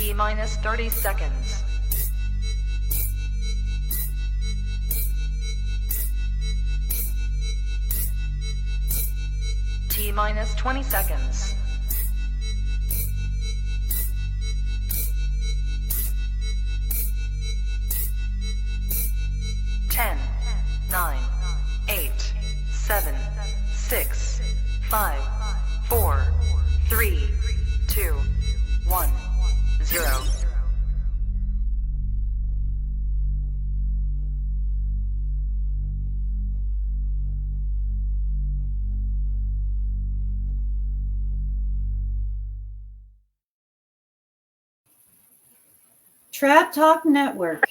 T-minus 30 seconds. T-minus 20 seconds. Ten, 9, 8, 7, 6, 5, 4, 3, 2, 1, 0. Trap Talk Network,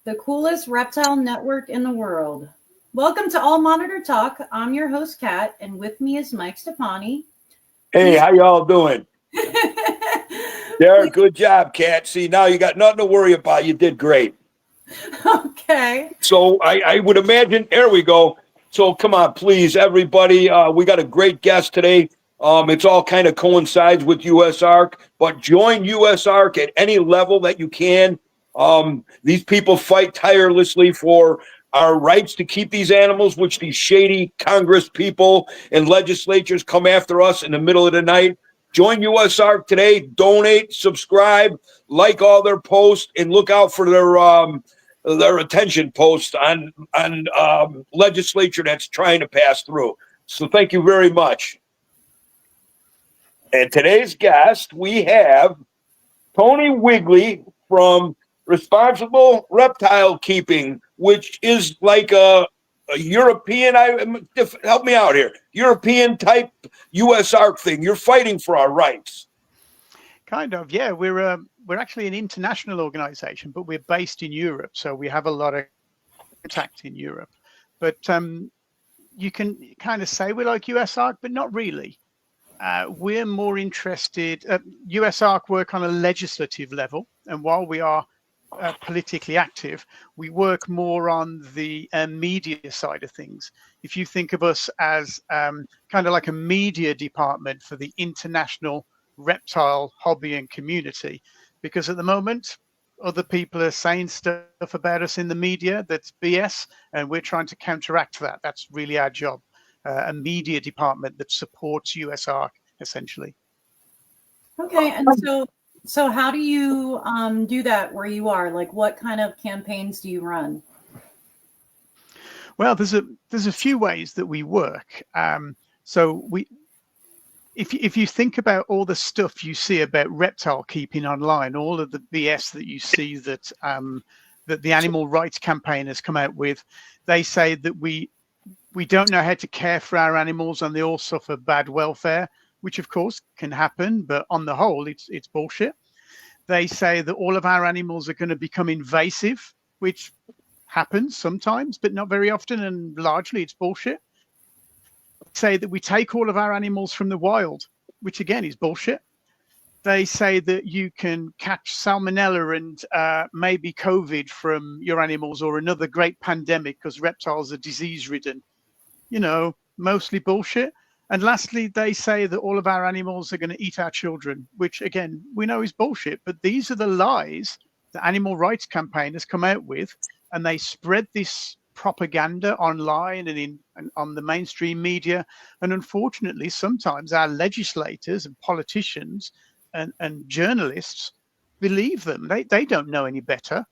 the coolest reptile network in the world. Welcome to All Monitor Talk. I'm your host, Kat, and with me is Mike Stefani. Hey, how y'all doing? Derek, good job, Kat. See, now you got nothing to worry about. You did great. Okay. So I would imagine, there we go. So come on, please, everybody. We got a great guest today. It's all kind of coincides with USARK, but join USARK at any level that you can. These people fight tirelessly for our rights to keep these animals, which these shady Congress people and legislatures come after us in the middle of the night. Join USARK today. Donate, subscribe, like all their posts, and look out for their attention posts on legislature that's trying to pass through. So thank you very much. And today's guest, we have Tony Wigley from Responsible Reptile Keeping, which is like a European, help me out here, European type USARK thing. You're fighting for our rights. Kind of, yeah. We're actually an international organization, but we're based in Europe, so we have a lot of contact in Europe. But you can kind of say we're like USARK, but not really. We're more interested. USARK work on a legislative level, and while we are politically active, we work more on the media side of things. If you think of us as kind of like a media department for the international reptile hobby and community, because at the moment other people are saying stuff about us in the media that's BS, and we're trying to counteract that. That's really our job. A media department that supports USARK, essentially. Okay, and so how do you do that where you are? Like, what kind of campaigns do you run? Well, there's a few ways that we work. So if you think about all the stuff you see about reptile keeping online, all of the BS that you see that the animal rights campaigners come out with, they say that we don't know how to care for our animals and they all suffer bad welfare, which of course can happen, but on the whole, it's bullshit. They say that all of our animals are going to become invasive, which happens sometimes, but not very often, and largely it's bullshit. They say that we take all of our animals from the wild, which again is bullshit. They say that you can catch salmonella and maybe COVID from your animals or another great pandemic because reptiles are disease-ridden. You know, mostly bullshit. And lastly, they say that all of our animals are going to eat our children, which again, we know is bullshit. But these are the lies that animal rights campaigners come out with, and they spread this propaganda online and on the mainstream media. And unfortunately, sometimes our legislators and politicians and journalists believe them. They don't know any better.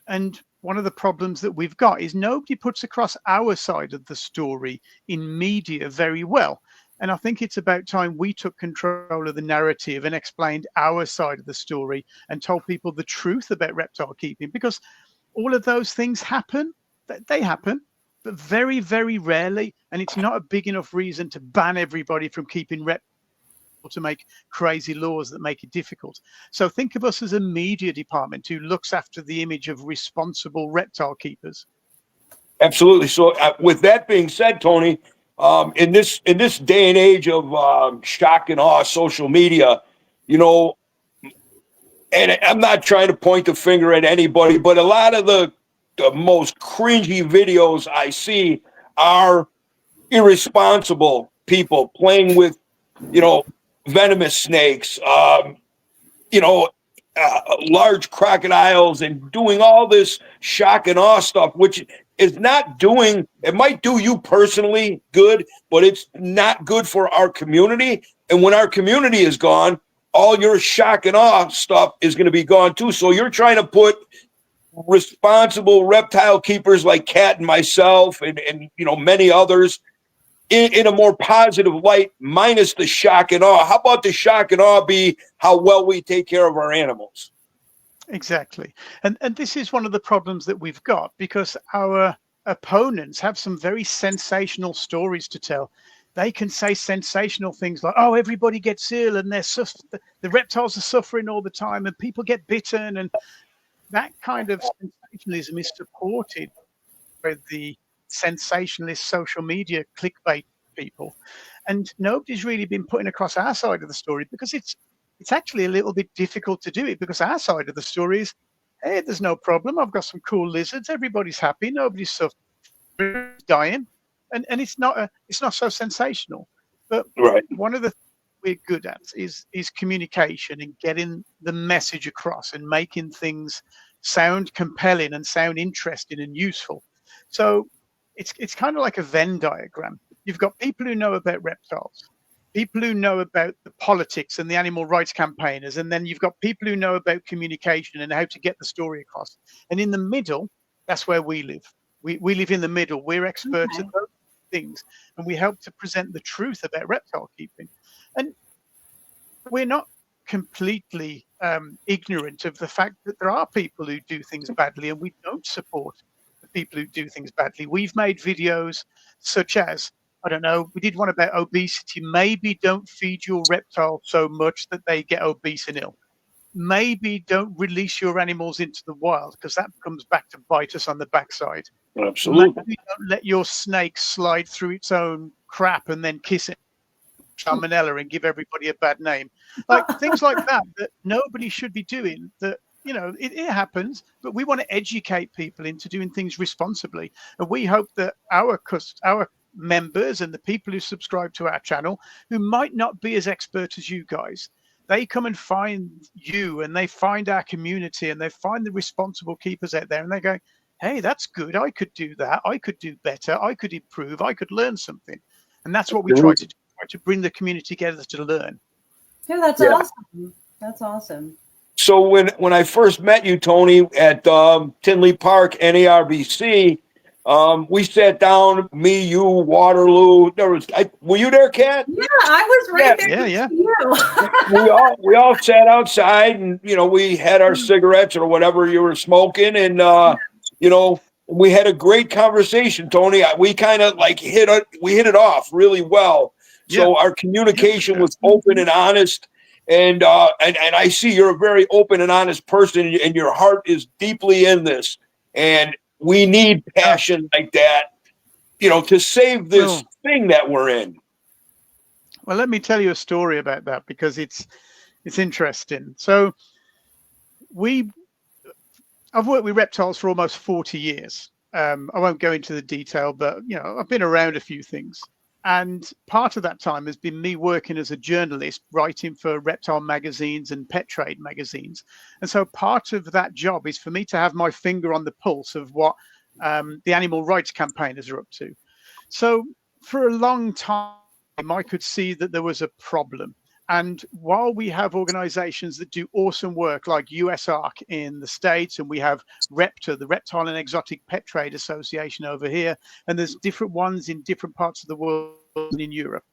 And one of the problems that we've got is nobody puts across our side of the story in media very well. And I think it's about time we took control of the narrative and explained our side of the story and told people the truth about reptile keeping, because all of those things happen. They happen, but very, very rarely. And it's not a big enough reason to ban everybody from keeping reptiles, to make crazy laws that make it difficult. So think of us as a media department who looks after the image of responsible reptile keepers. Absolutely. So with that being said, Tony, in this day and age of shock and awe, social media, you know, and I'm not trying to point the finger at anybody, but a lot of the most cringy videos I see are irresponsible people playing with, you know, venomous snakes, you know, large crocodiles and doing all this shock and awe stuff, which is not doing, it might do you personally good, but it's not good for our community. And when our community is gone, all your shock and awe stuff is going to be gone too. So you're trying to put responsible reptile keepers like Kat and myself and many others in a more positive light, minus the shock and awe. How about the shock and awe be how well we take care of our animals? Exactly. And this is one of the problems that we've got, because our opponents have some very sensational stories to tell. They can say sensational things like, oh, everybody gets ill and the reptiles are suffering all the time and people get bitten. And that kind of sensationalism is supported by the sensationalist social media clickbait people. And nobody's really been putting across our side of the story, because it's actually a little bit difficult to do it, because our side of the story is, hey, there's no problem. I've got some cool lizards. Everybody's happy. Nobody's suffering, dying. And it's not so sensational. But right. One of the things we're good at is communication and getting the message across and making things sound compelling and sound interesting and useful. So it's kind of like a Venn diagram. You've got people who know about reptiles, people who know about the politics and the animal rights campaigners, and then you've got people who know about communication and how to get the story across. And in the middle, that's where we live. We live in the middle. We're experts at those things, and we help to present the truth about reptile keeping. And we're not completely ignorant of the fact that there are people who do things badly, and we don't support the people who do things badly. We've made videos such as, I don't know, we did one about obesity. Maybe don't feed your reptile so much that they get obese and ill. Maybe don't release your animals into the wild, because that comes back to bite us on the backside. Absolutely. Maybe don't let your snake slide through its own crap and then kiss it salmonella and give everybody a bad name. Like things like that nobody should be doing. That, it happens, but we want to educate people into doing things responsibly. And we hope that our members and the people who subscribe to our channel, who might not be as expert as you guys, they come and find you, and they find our community, and they find the responsible keepers out there, and they go, hey, that's good. I could do that. I could do better. I could improve. I could learn something. And that's what we try to do, to bring the community together to learn. Yeah, that's awesome. That's awesome. So when I first met you, Tony, at Tinley Park, NARBC, we sat down, me, you, Waterloo. Were you there, Kat? Yeah, I was right there. Yeah. we all sat outside, and we had our cigarettes or whatever you were smoking, and we had a great conversation, Tony. We kind of hit it off really well. So our communication was open and honest, and I see you're a very open and honest person, and your heart is deeply in this, and we need passion like that, to save this thing that we're in. Well, let me tell you a story about that, because it's interesting. So I've worked with reptiles for almost 40 years. I won't go into the detail, but I've been around a few things. And part of that time has been me working as a journalist, writing for reptile magazines and pet trade magazines. And so part of that job is for me to have my finger on the pulse of what the animal rights campaigners are up to. So for a long time, I could see that there was a problem. And while we have organizations that do awesome work like USARK in the States, and we have REPTA, the Reptile and Exotic Pet Trade Association over here, and there's different ones in different parts of the world and in Europe,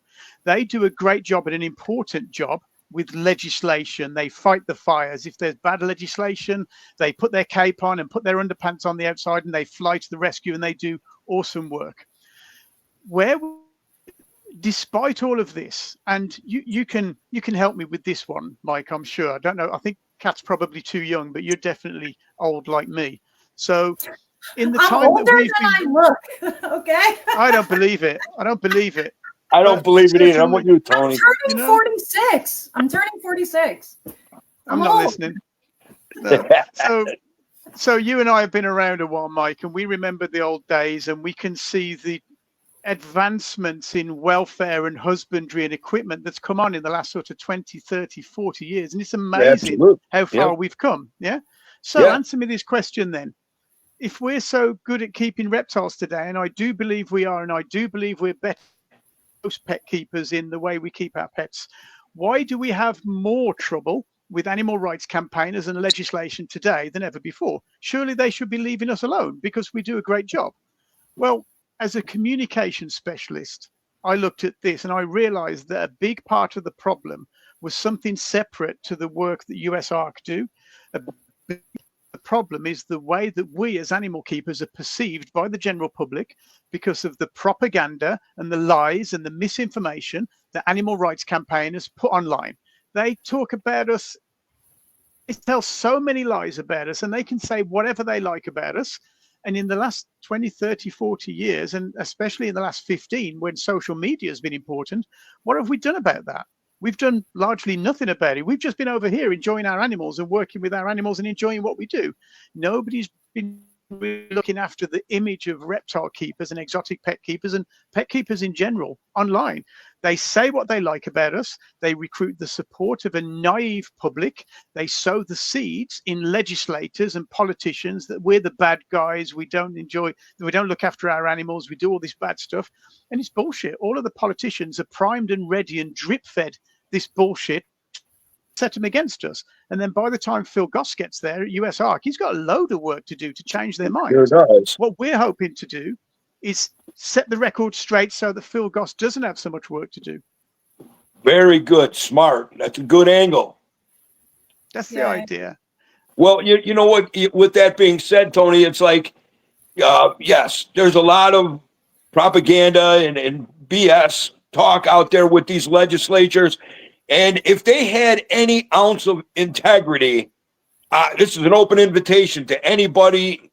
they do a great job and an important job with legislation. They fight the fires. If there's bad legislation, they put their cape on and put their underpants on the outside, and they fly to the rescue, and they do awesome work. Despite all of this, and you can help me with this one, Mike, I'm sure. I don't know. I think Kat's probably too young, but you're definitely old like me. So in the time that we've been, I look, okay? I don't believe it. I don't believe it either. I'm with you, Tony. I'm turning 46. I'm turning 46. I'm not listening. No. So you and I have been around a while, Mike, and we remember the old days, and we can see advancements in welfare and husbandry and equipment that's come on in the last sort of 20, 30, 40 years. And it's amazing Absolutely. how far Yep. we've come. Yeah. So Yeah. answer me this question then. If we're so good at keeping reptiles today, and I do believe we are, and I do believe we're better than most pet keepers in the way we keep our pets, why do we have more trouble with animal rights campaigners and legislation today than ever before? Surely they should be leaving us alone because we do a great job. Well, as a communication specialist, I looked at this and I realized that a big part of the problem was something separate to the work that USARC do. The problem is the way that we as animal keepers are perceived by the general public because of the propaganda and the lies and the misinformation that animal rights campaigners put online. They talk about us, they tell so many lies about us, and they can say whatever they like about us. And in the last 20, 30, 40 years, and especially in the last 15, when social media has been important, what have we done about that? We've done largely nothing about it. We've just been over here enjoying our animals and working with our animals and enjoying what we do. Nobody's been really looking after the image of reptile keepers and exotic pet keepers and pet keepers in general online. They say what they like about us. They recruit the support of a naive public. They sow the seeds in legislators and politicians that we're the bad guys. We don't look after our animals. We do all this bad stuff. And it's bullshit. All of the politicians are primed and ready and drip fed this bullshit, set them against us. And then by the time Phil Goss gets there at USARC, he's got a load of work to do to change their minds. What we're hoping to do is set the record straight so that Phil Goss doesn't have so much work to do. Very good. Smart. That's a good angle. That's the idea. Well, you know what? With that being said, Tony, it's like, yes, there's a lot of propaganda and BS talk out there with these legislatures. And if they had any ounce of integrity, this is an open invitation to anybody,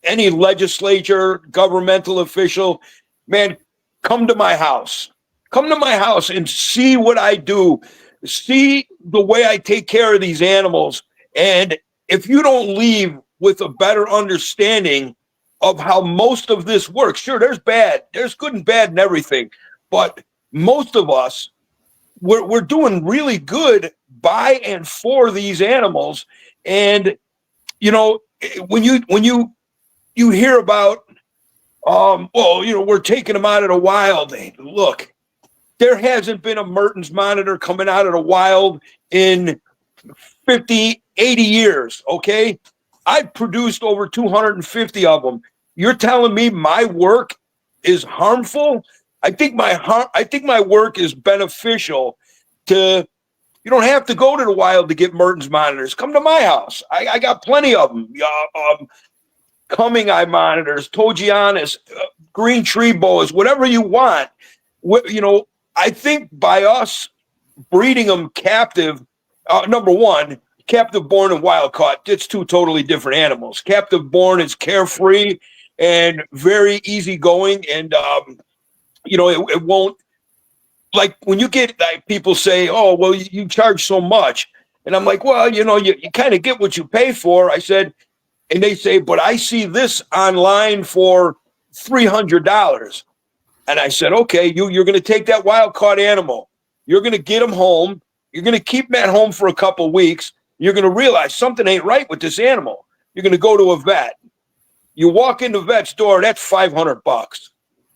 any legislature, governmental official, man, come to my house. Come to my house and see what I do. See the way I take care of these animals. And if you don't leave with a better understanding of how most of this works, sure, there's bad, there's good and bad and everything, but most of us, we're doing really good by and for these animals. And you know, when you hear about we're taking them out of the wild. Look, there hasn't been a Mertens monitor coming out of the wild in 50, 80 years, okay? I've produced over 250 of them. You're telling me my work is harmful? I think my work is beneficial to, you don't have to go to the wild to get Mertens monitors. Come to my house. I got plenty of them. Coming eye monitors, Togianis, green tree boas, whatever you want. You know, I think by us breeding them captive, number one, captive born and wild caught, it's two totally different animals. Captive born is carefree and very easygoing, and you know, it won't, like when you get, like, people say, oh, well, you charge so much. And I'm like, well, you know, you kind of get what you pay for. I said, and they say, but I see this online for $300. And I said, okay, you're going to take that wild caught animal. You're going to get him home. You're going to keep him at home for a couple weeks. You're going to realize something ain't right with this animal. You're going to go to a vet. You walk in the vet's door, that's $500.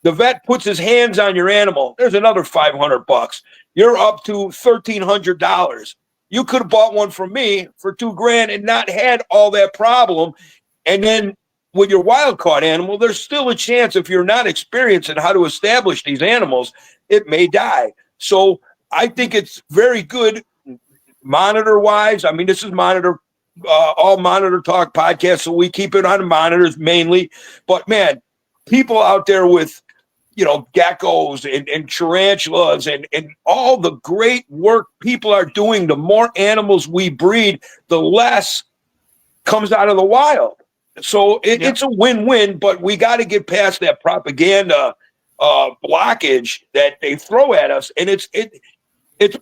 The vet puts his hands on your animal. There's another $500. You're up to $1,300. You could have bought one from me for $2,000 and not had all that problem. And then with your wild caught animal, there's still a chance, if you're not experienced in how to establish these animals, it may die. So I think it's very good monitor wise. I mean, this is all monitor talk podcasts, so we keep it on the monitors mainly. But man, people out there with, you know, geckos and tarantulas and all the great work people are doing, the more animals we breed, the less comes out of the wild. So it's a win-win, but we got to get past that propaganda blockage that they throw at us. And it's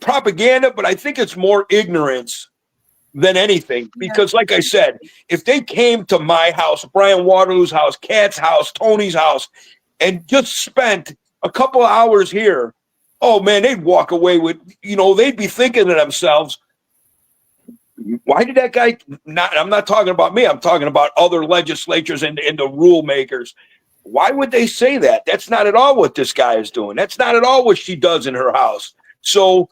propaganda, but I think it's more ignorance than anything. Because like I said, if they came to my house, Brian Waterloo's house, Kat's house, Tony's house, and just spent a couple of hours here, oh man, they'd walk away with, they'd be thinking to themselves, why did that guy not? I'm not talking about me. I'm talking about other legislatures and the rule makers. Why would they say that? That's not at all what this guy is doing. That's not at all what she does in her house. So,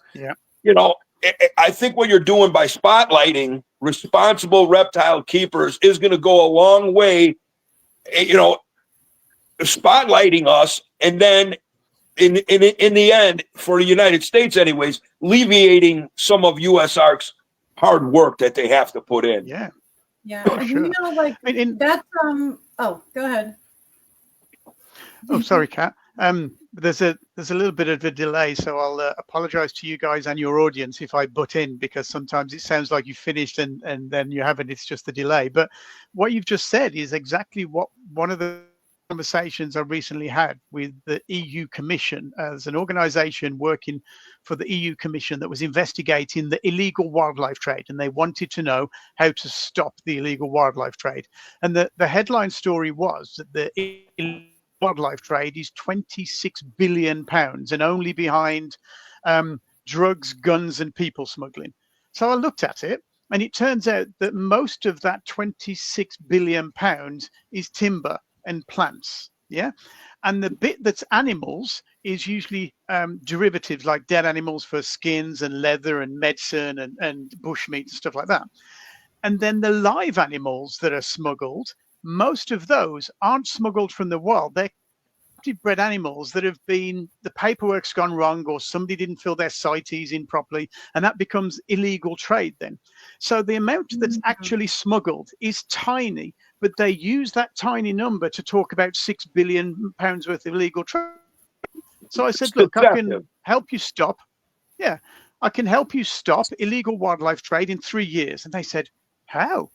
I think what you're doing by spotlighting responsible reptile keepers is going to go a long way, spotlighting us, and then in the end, for the United States anyways, alleviating some of USARC's hard work that they have to put in. Yeah. Sure. That's oh, go ahead. Oh, sorry, Kat. There's a little bit of a delay, so I'll apologize to you guys and your audience if I butt in, because sometimes it sounds like you finished and then you haven't. It's just a delay. But what you've just said is exactly what one of the conversations I recently had with the EU Commission, as an organization working for the EU Commission that was investigating the illegal wildlife trade, and they wanted to know how to stop the illegal wildlife trade. And the headline story was that the wildlife trade is £26 billion, and only behind drugs, guns, and people smuggling. So I looked at it, and it turns out that most of that £26 billion is timber and plants. Yeah. And the bit that's animals is usually derivatives like dead animals for skins and leather and medicine and bushmeat and stuff like that. And then the live animals that are smuggled, most of those aren't smuggled from the wild. They're captive bred animals that have been, the paperwork's gone wrong, or somebody didn't fill their CITES in properly, and that becomes illegal trade then. So the amount that's actually smuggled is tiny, but they use that tiny number to talk about £6 billion worth of illegal trade. So I said, look, I can help you stop. Yeah, I can help you stop illegal wildlife trade in 3 years. And they said, how?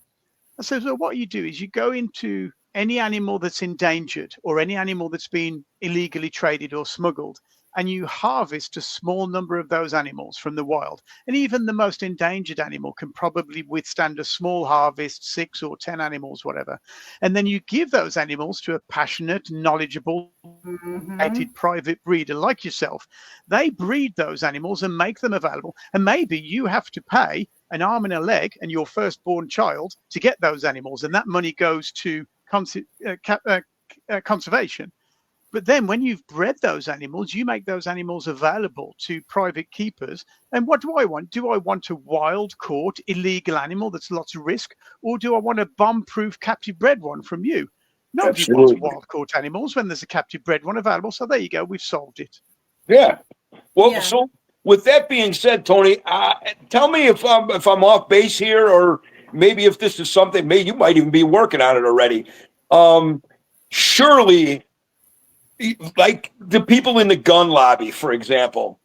I said, well, what you do is you go into any animal that's endangered or any animal that's been illegally traded or smuggled, and you harvest a small number of those animals from the wild. And even the most endangered animal can probably withstand a small harvest, 6 or 10 animals, whatever. And then you give those animals to a passionate, knowledgeable, private breeder like yourself. They breed those animals and make them available. And maybe you have to pay an arm and a leg and your firstborn child to get those animals. And that money goes to conservation. But then when you've bred those animals, you make those animals available to private keepers. And what do I want? Do I want a wild caught illegal animal that's lots of risk? Or do I want a bomb-proof captive bred one from you? Nobody wants wild caught animals when there's a captive bred one available. So there you go. We've solved it. Yeah. Well, so with that being said, Tony, tell me if I'm off base here, or maybe if this is something, maybe you might even be working on it already. Surely, like the people in the gun lobby, for example,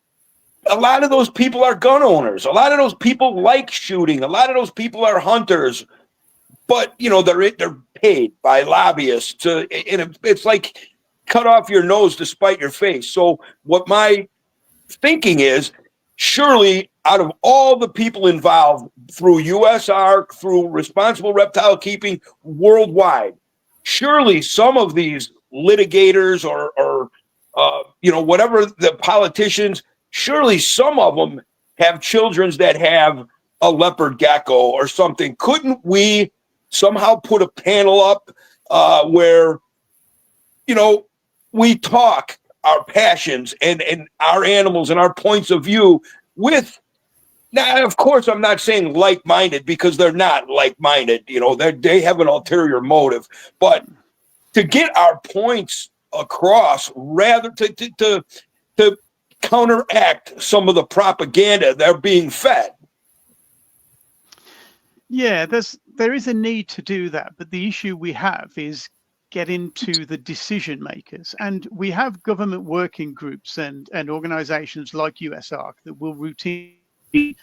a lot of those people are gun owners. A lot of those people like shooting. A lot of those people are hunters. But, they're paid by lobbyists to, and it's like cut off your nose to spite your face. So what my thinking is, surely out of all the people involved through USARC, through Responsible Reptile Keeping worldwide, surely some of these litigators or whatever the politicians, surely some of them have children that have a leopard gecko or something. Couldn't we somehow put a panel up where, we talk our passions and our animals and our points of view with, now, of course, I'm not saying like-minded, because they're not like-minded. They have an ulterior motive, but to get our points across, rather to counteract some of the propaganda they're being fed. Yeah, there is a need to do that, but the issue we have is getting to the decision makers, and we have government working groups and organizations like USARC that will routinely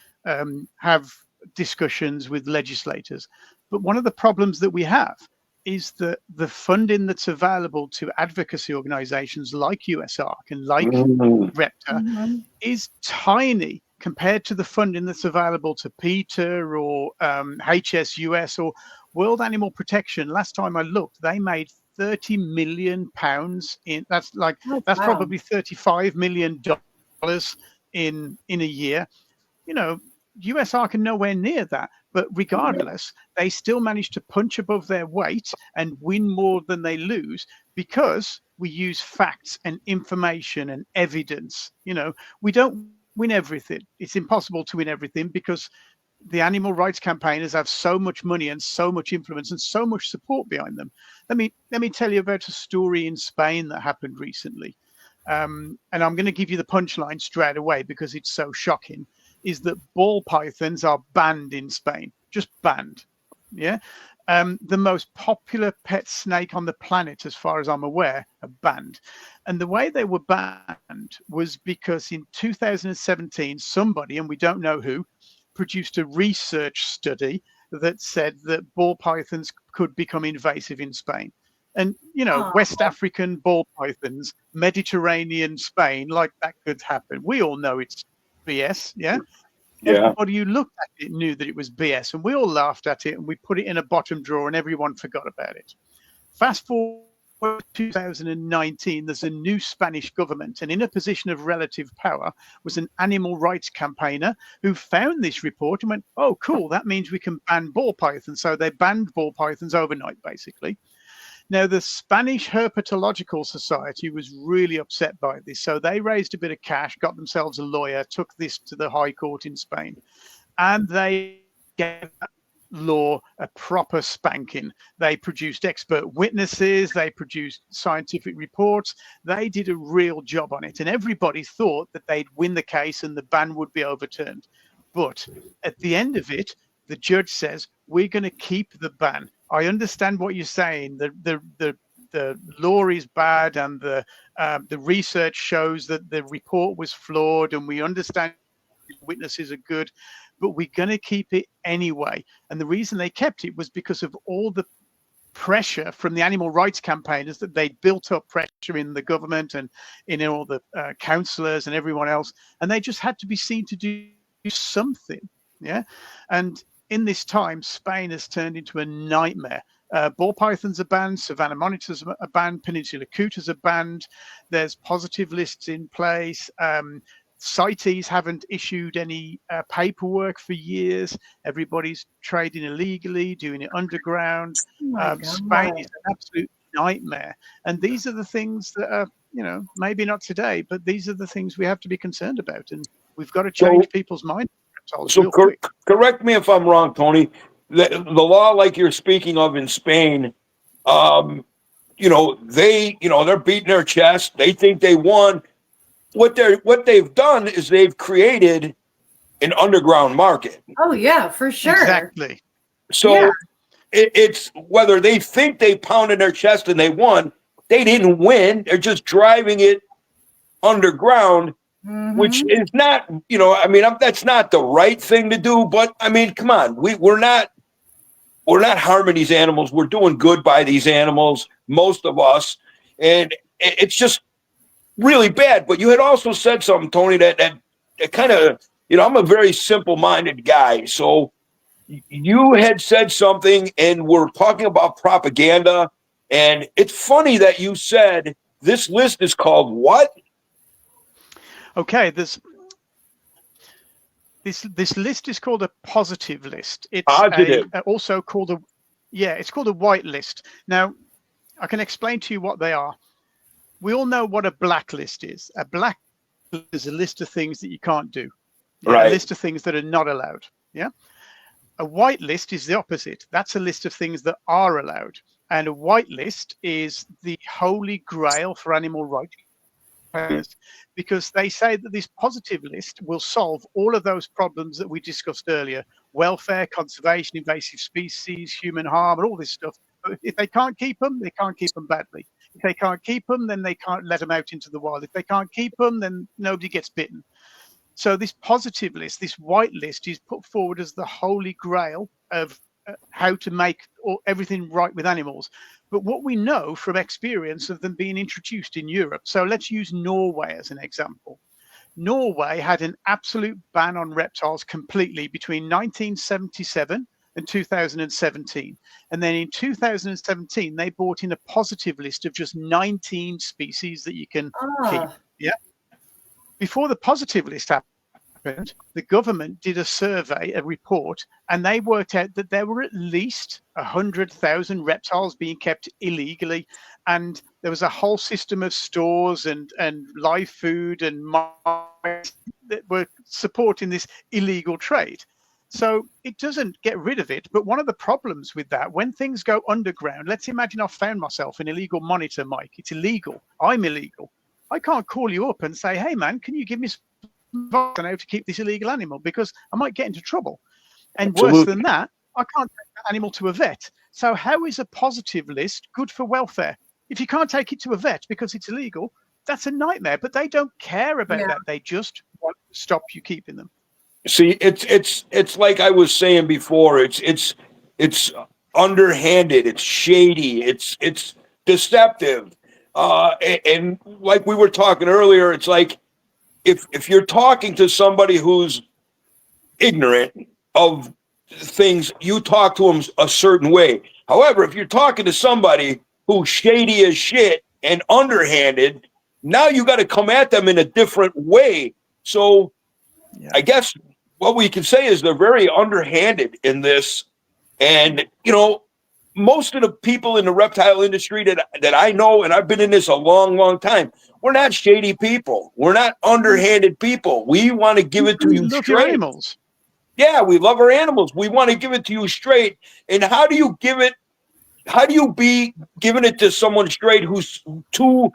have discussions with legislators. But one of the problems that we have is that the funding that's available to advocacy organizations like USARC and like REPTA is tiny compared to the funding that's available to PETA or HSUS or World Animal Protection. Last time I looked, they made 30 million pounds in. That's Oh, that's wow. probably $35 million in a year. You know, USARK are nowhere near that. But regardless, they still manage to punch above their weight and win more than they lose because we use facts and information and evidence. You know, we don't win everything. It's impossible to win everything because the animal rights campaigners have so much money and so much influence and so much support behind them. Let me tell you about a story in Spain that happened recently. And I'm going to give you the punchline straight away because it's so shocking, is that ball pythons are banned in Spain, just banned. Yeah. The most popular pet snake on the planet, as far as I'm aware, are banned. And the way they were banned was because in 2017, somebody, and we don't know who, produced a research study that said that ball pythons could become invasive in Spain. And, you know, Oh, West African ball pythons, Mediterranean Spain, like that could happen. We all know it's BS. Yeah. Yeah. Everybody who looked at it knew that it was BS, and we all laughed at it and we put it in a bottom drawer and everyone forgot about it. Fast forward to 2019, there's a new Spanish government, and in a position of relative power was an animal rights campaigner who found this report and went, oh, cool, that means we can ban ball pythons. So they banned ball pythons overnight, basically. Now, the Spanish Herpetological Society was really upset by this. So they raised a bit of cash, got themselves a lawyer, took this to the High Court in Spain, and they gave law a proper spanking. They produced expert witnesses, they produced scientific reports, they did a real job on it. And everybody thought that they'd win the case and the ban would be overturned. But at the end of it, the judge says, we're going to keep the ban. I understand what you're saying. The law is bad, and the research shows that the report was flawed, and we understand witnesses are good, but we're going to keep it anyway. And the reason they kept it was because of all the pressure from the animal rights campaigners, that they built up pressure in the government and in all the councillors and everyone else, and they just had to be seen to do something. Yeah, and in this time, Spain has turned into a nightmare. Ball pythons are banned, savanna monitors are banned, peninsula cooters are banned. There's positive lists in place. CITES haven't issued any paperwork for years. Everybody's trading illegally, doing it underground. Oh my God. Spain is an absolute nightmare. And these are the things that are, you know, maybe not today, but these are the things we have to be concerned about. And we've got to change people's minds. So correct me if I'm wrong, Tony. The law, like you're speaking of in Spain, you know, they're beating their chest. They think they won. What they've done is they've created an underground market. Oh yeah, for sure. Exactly. So Yeah. it's whether they think they pounded their chest and they won, they didn't win. They're just driving it underground. Mhm. Which is not, you know, I mean, that's not the right thing to do. But I mean, come on, we're not harming these animals. We're doing good by these animals, most of us, and it's just really bad. But you had also said something, Tony, that kind of, you know, I'm a very simple-minded guy, so you had said something, and we're talking about propaganda, and it's funny that you said this list is called what? Okay, this list is called a positive list. It's also called it's called a white list. Now, I can explain to you what they are. We all know what a blacklist is. A black is a list of things that you can't do. Right. A list of things that are not allowed. Yeah. A white list is the opposite. That's a list of things that are allowed. And a white list is the holy grail for animal rights, because they say that this positive list will solve all of those problems that we discussed earlier: welfare, conservation, invasive species, human harm, and all this stuff. But if they can't keep them, they can't keep them badly. If they can't keep them, then they can't let them out into the wild. If they can't keep them, then nobody gets bitten. So this positive list, this white list, is put forward as the holy grail of how to make everything right with animals. But what we know from experience of them being introduced in Europe, so let's use Norway as an example. Norway had an absolute ban on reptiles completely between 1977 and 2017. And then in 2017, they brought in a positive list of just 19 species that you can keep. Yeah. Before the positive list happened, the government did a survey, a report, and they worked out that there were at least 100,000 reptiles being kept illegally. And there was a whole system of stores and live food and mines that were supporting this illegal trade. So it doesn't get rid of it. But one of the problems with that, when things go underground, let's imagine I found myself an illegal monitor, Mike. It's illegal. I'm illegal. I can't call you up and say, hey, man, can you give me some advice on how to keep this illegal animal? Because I might get into trouble. And Absolutely. Worse than that, I can't take that animal to a vet. So how is a positive list good for welfare? If you can't take it to a vet because it's illegal, that's a nightmare. But they don't care about that. They just want to stop you keeping them. See, it's like I was saying before. It's underhanded. It's shady. It's deceptive. And like we were talking earlier, it's like if you're talking to somebody who's ignorant of things, you talk to them a certain way. However, if you're talking to somebody who's shady as shit and underhanded, now you got to come at them in a different way. So I guess what we can say is they're very underhanded in this. And, most of the people in the reptile industry that I know, and I've been in this a long, long time, we're not shady people. We're not underhanded people. We want to give it to you straight. Your animals. Yeah, we love our animals. We want to give it to you straight. And how do you give it? How do you be giving it to someone straight who's two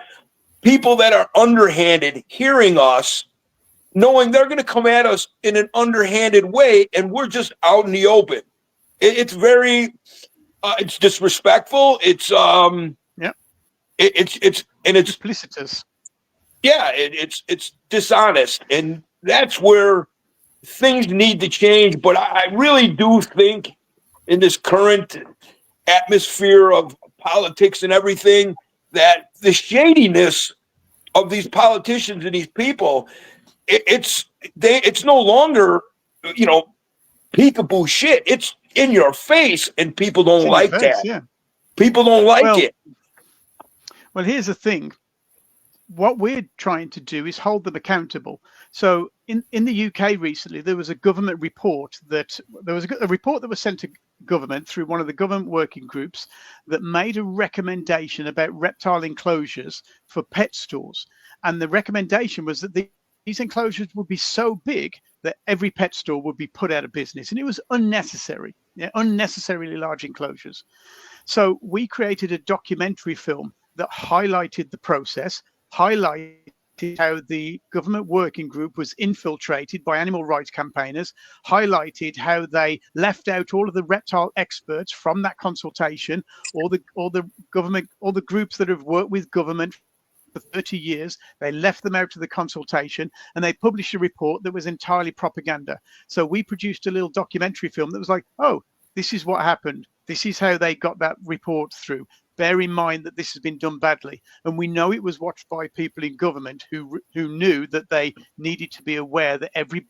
people that are underhanded hearing us, knowing they're going to come at us in an underhanded way, and we're just out in the open? It's very, it's disrespectful. It's it's duplicitous. Yeah, it's dishonest, and that's where things need to change. But I really do think in this current atmosphere of politics and everything, that the shadiness of these politicians and these people, it's no longer, peekaboo shit. It's in your face, and people don't like that. Yeah. People don't like it. Well, here's the thing. What we're trying to do is hold them accountable. So in the UK recently, there was a government report that was sent to government through one of the government working groups that made a recommendation about reptile enclosures for pet stores. And the recommendation was that these enclosures would be so big that every pet store would be put out of business. And it was unnecessary, unnecessarily large enclosures. So we created a documentary film that highlighted the process, highlighted how the government working group was infiltrated by animal rights campaigners, highlighted how they left out all of the reptile experts from that consultation, all the government, all the groups that have worked with government for 30 years, they left them out of the consultation, and they published a report that was entirely propaganda. So we produced a little documentary film that was like, oh, this is what happened. This is how they got that report through. Bear in mind that this has been done badly. And we know it was watched by people in government who knew that they needed to be aware that everybody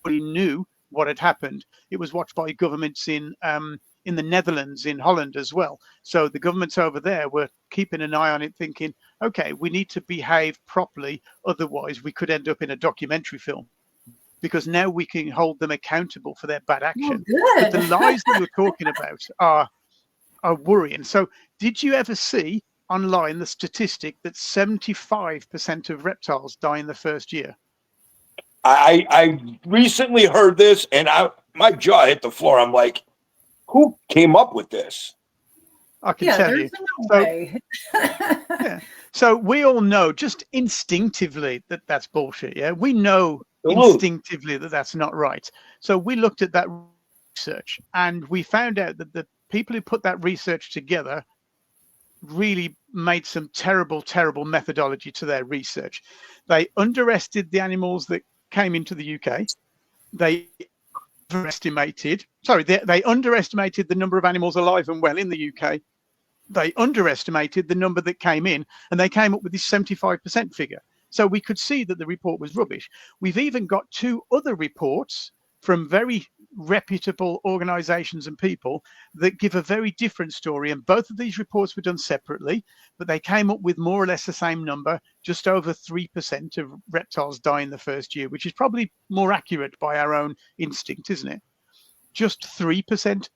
knew what had happened. It was watched by governments in the Netherlands, in Holland as well. So the governments over there were keeping an eye on it, thinking, okay, we need to behave properly. Otherwise, we could end up in a documentary film. Because now we can hold them accountable for their bad action. But the lies that we're talking about are worrying. So did you ever see online the statistic that 75% of reptiles die in the first year? I recently heard this, and my jaw hit the floor. I'm like, who came up with this? I can tell you. No way. So we all know just instinctively that that's bullshit. Yeah, we know instinctively that that's not right. So we looked at that research, and we found out that the people who put that research together really made some terrible, terrible methodology to their research. They underestimated the animals that came into the UK. They underestimated the number of animals alive and well in the UK. They underestimated the number that came in, and they came up with this 75% figure. So we could see that the report was rubbish. We've even got two other reports from very reputable organizations and people that give a very different story. And both of these reports were done separately, but they came up with more or less the same number. Just over 3% of reptiles die in the first year, which is probably more accurate by our own instinct, isn't it? Just 3%,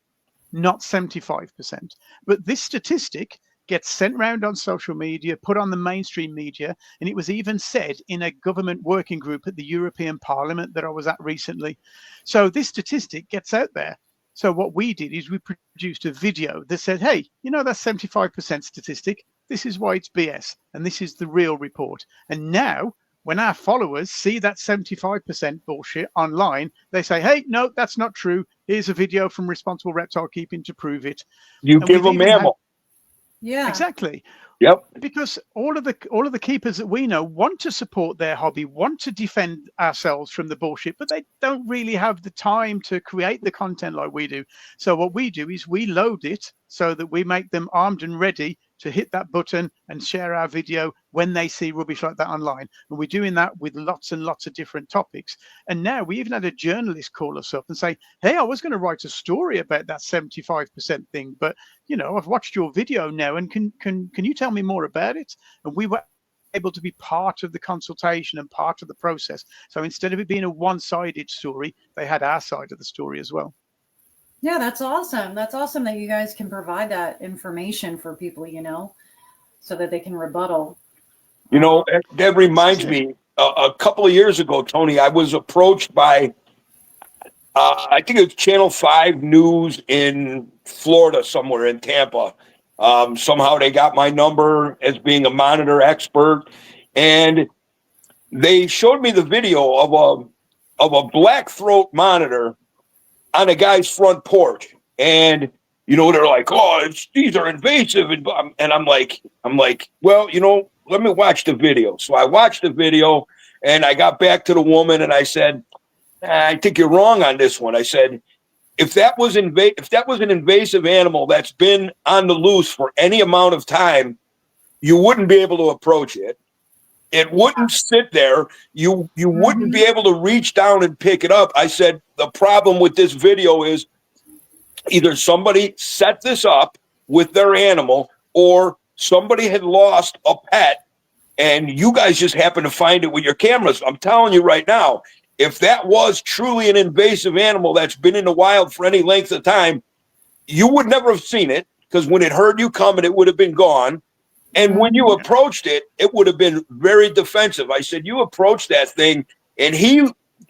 not 75%. But this statistic gets sent around on social media, put on the mainstream media, and it was even said in a government working group at the European Parliament that I was at recently. So this statistic gets out there. So what we did is we produced a video that said, hey, you know, that 75% statistic, this is why it's BS, and this is the real report. And now, when our followers see that 75% bullshit online, they say, hey, no, that's not true. Here's a video from Responsible Reptile Keeping to prove it. You And give we've them even ammo. Yeah. Exactly. Yep. Because all of the keepers that we know want to support their hobby, want to defend ourselves from the bullshit, but they don't really have the time to create the content like we do. So what we do is we load it so that we make them armed and ready to hit that button and share our video when they see rubbish like that online. And we're doing that with lots and lots of different topics. And now we even had a journalist call us up and say, hey, I was going to write a story about that 75% thing, but you know, I've watched your video now, and can you tell me more about it? And we were able to be part of the consultation and part of the process. So instead of it being a one-sided story, they had our side of the story as well. Yeah, that's awesome. That's awesome that you guys can provide that information for people, you know, so that they can rebuttal. You know, that reminds me, a couple of years ago, Tony, I was approached by, I think it's Channel 5 News in Florida, somewhere in Tampa. Somehow they got my number as being a monitor expert, and they showed me the video of a black throat monitor on a guy's front porch. And, you know, they're like, oh, these are invasive. And I'm like, well, you know, let me watch the video. So I watched the video, and I got back to the woman and I said, I think you're wrong on this one. I said, if that was an invasive animal that's been on the loose for any amount of time, you wouldn't be able to approach it. It wouldn't sit there. You wouldn't be able to reach down and pick it up. I said, the problem with this video is either somebody set this up with their animal, or somebody had lost a pet and you guys just happened to find it with your cameras. I'm telling you right now, if that was truly an invasive animal that's been in the wild for any length of time, you would never have seen it, because when it heard you coming, it would have been gone. And when you approached it, it would have been very defensive. I said, you approached that thing, and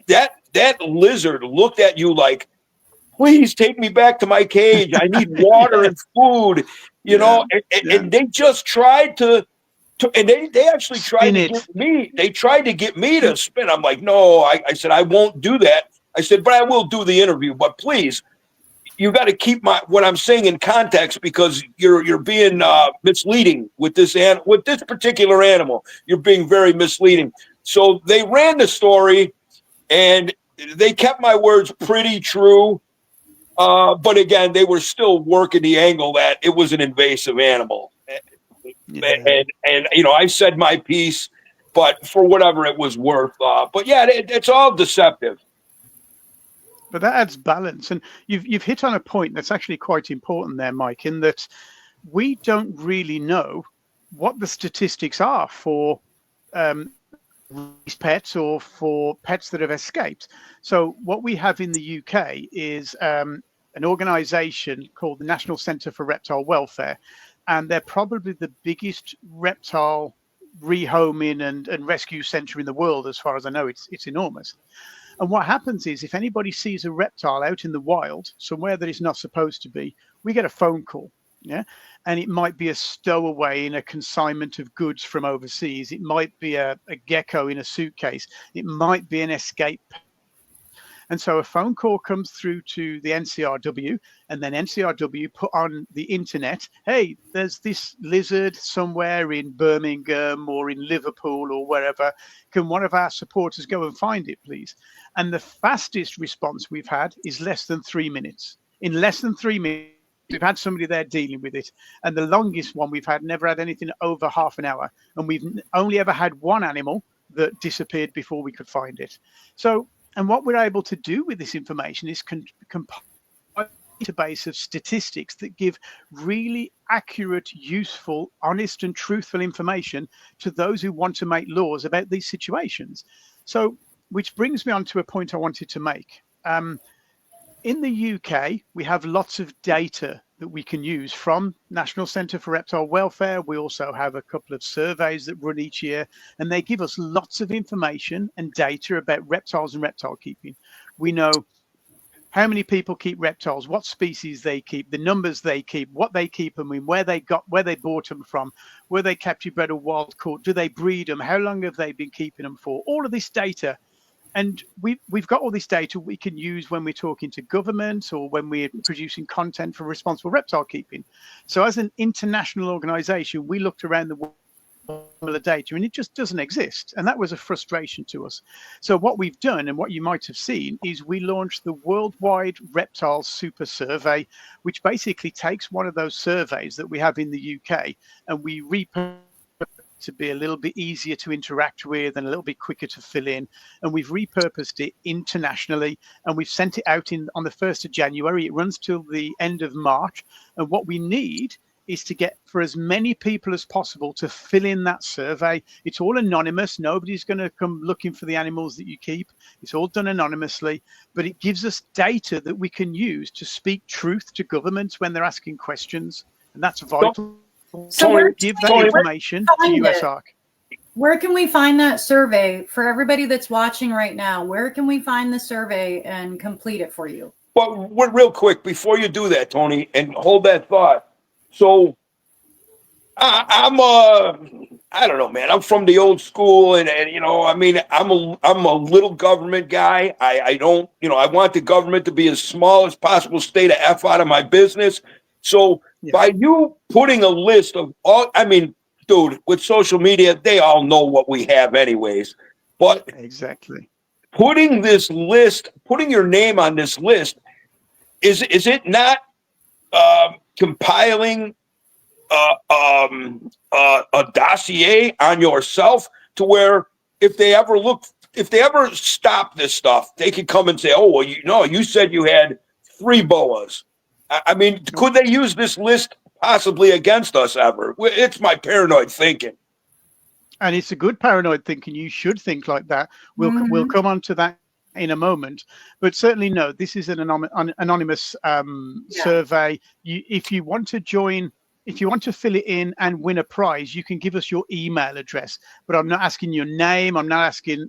that lizard looked at you like, please take me back to my cage. I need water and food, you know. And they just tried to and they actually tried to get me. They tried to get me to spin. I'm like, no, I said, I won't do that. I said, but I will do the interview. But please, you got to keep what I'm saying in context, because you're being misleading with this particular animal. You're being very misleading. So they ran the story, and they kept my words pretty true. But again, they were still working the angle that it was an invasive animal. Yeah. And you know, I said my piece, but for whatever it was worth. But yeah, it's all deceptive. But that adds balance, and you've hit on a point that's actually quite important there, Mike, in that we don't really know what the statistics are for pets or for pets that have escaped. So what we have in the UK is an organisation called the National Centre for Reptile Welfare, and they're probably the biggest reptile rehoming and rescue centre in the world. As far as I know, it's enormous. And what happens is, if anybody sees a reptile out in the wild, somewhere that it's not supposed to be, we get a phone call. Yeah. And it might be a stowaway in a consignment of goods from overseas. It might be a gecko in a suitcase. It might be an escape. And so a phone call comes through to the NCRW, and then NCRW put on the internet, hey, there's this lizard somewhere in Birmingham or in Liverpool or wherever. Can one of our supporters go and find it, please? And the fastest response we've had is less than 3 minutes. In less than 3 minutes, we've had somebody there dealing with it. And the longest one we've had never had anything over half an hour. And we've only ever had one animal that disappeared before we could find it. So And what we're able to do with this information is compile a database of statistics that give really accurate, useful, honest, and truthful information to those who want to make laws about these situations. So, which brings me on to a point I wanted to make. In the UK, we have lots of data that we can use from National Centre for Reptile Welfare. We also have a couple of surveys that run each year, and they give us lots of information and data about reptiles and reptile keeping. We know how many people keep reptiles, what species they keep, the numbers they keep, what they keep them in, where they bought them from, were they captive bred or wild caught, do they breed them, how long have they been keeping them for? All of this data. And we've got all this data we can use when we're talking to governments or when we're producing content for responsible reptile keeping. So as an international organization, we looked around the world for the data and it just doesn't exist. And that was a frustration to us. So what we've done, and what you might have seen, is we launched the Worldwide Reptile Super Survey, which basically takes one of those surveys that we have in the UK and we repurpose to be a little bit easier to interact with and a little bit quicker to fill in. And we've repurposed it internationally and we've sent it out on the 1st of January. It runs till the end of March. And what we need is to get for as many people as possible to fill in that survey. It's all anonymous. Nobody's going to come looking for the animals that you keep. It's all done anonymously, but it gives us data that we can use to speak truth to governments when they're asking questions. And that's vital. So Give that information to USARC. Where can we find that survey for everybody that's watching right now? Where can we find the survey and complete it for you? Well, real quick, before you do that, Tony, and hold that thought. So I don't know, man. I'm from the old school, and you know, I mean, I'm a little government guy. I don't, you know, I want the government to be as small as possible, stay the F out of my business. So by you putting a list of all, I mean, dude, with social media, they all know what we have anyways. But exactly, putting this list, putting your name on this list, is it not compiling a dossier on yourself to where if they ever stop this stuff, they can come and say, oh, well, you said you had 3 boas. I mean, could they use this list possibly against us ever? It's my paranoid thinking. And it's a good paranoid thinking. You should think like that. We'll come on to that in a moment. But certainly, no, this is an anonymous survey. If you want to join, if you want to fill it in and win a prize, you can give us your email address. But I'm not asking your name. I'm not asking,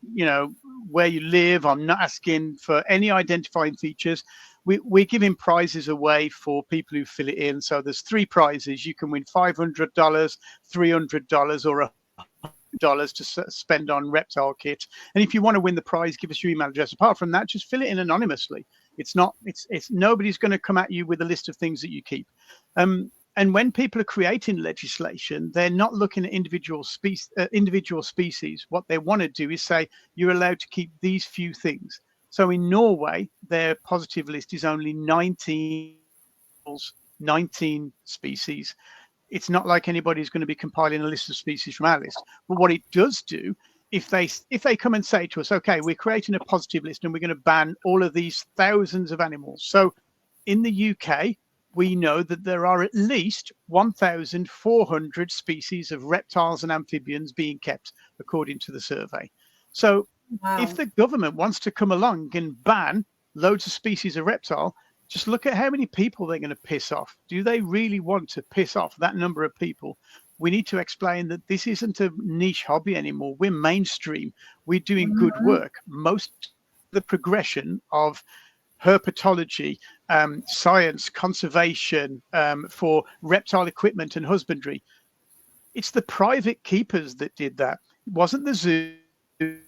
where you live. I'm not asking for any identifying features. We're giving prizes away for people who fill it in. So there's 3 prizes. You can win $500, $300, or $100 to spend on reptile kit. And if you want to win the prize, give us your email address. Apart from that, just fill it in anonymously. It's nobody's going to come at you with a list of things that you keep. And when people are creating legislation, they're not looking at individual species. What they want to do is say, you're allowed to keep these few things. So in Norway, their positive list is only 19 species. It's not like anybody's going to be compiling a list of species from our list. But what it does do, if they come and say to us, okay, we're creating a positive list and we're going to ban all of these thousands of animals. So in the UK, we know that there are at least 1,400 species of reptiles and amphibians being kept, according to the survey. So if the government wants to come along and ban loads of species of reptile, just look at how many people they're going to piss off. Do they really want to piss off that number of people? We need to explain that this isn't a niche hobby anymore. We're mainstream. We're doing good work. Most of the progression of herpetology, science, conservation, for reptile equipment and husbandry, it's the private keepers that did that. It wasn't the zoo.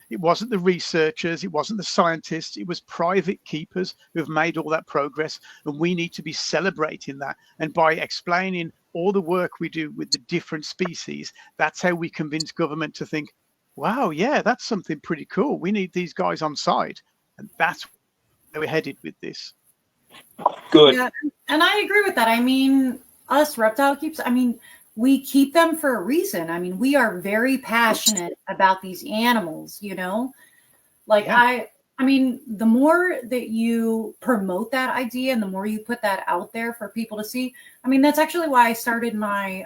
It wasn't the researchers, it wasn't the scientists, it was private keepers who have made all that progress, and we need to be celebrating that. And by explaining all the work we do with the different species, that's how we convince government to think, wow, yeah, that's something pretty cool. We need these guys on side. And that's where we're headed with this. Good. Yeah, and I agree with that. I mean, us reptile keepers, we keep them for a reason. We are very passionate about these animals, Like I mean, the more that you promote that idea and the more you put that out there for people to see, I mean, that's actually why I started my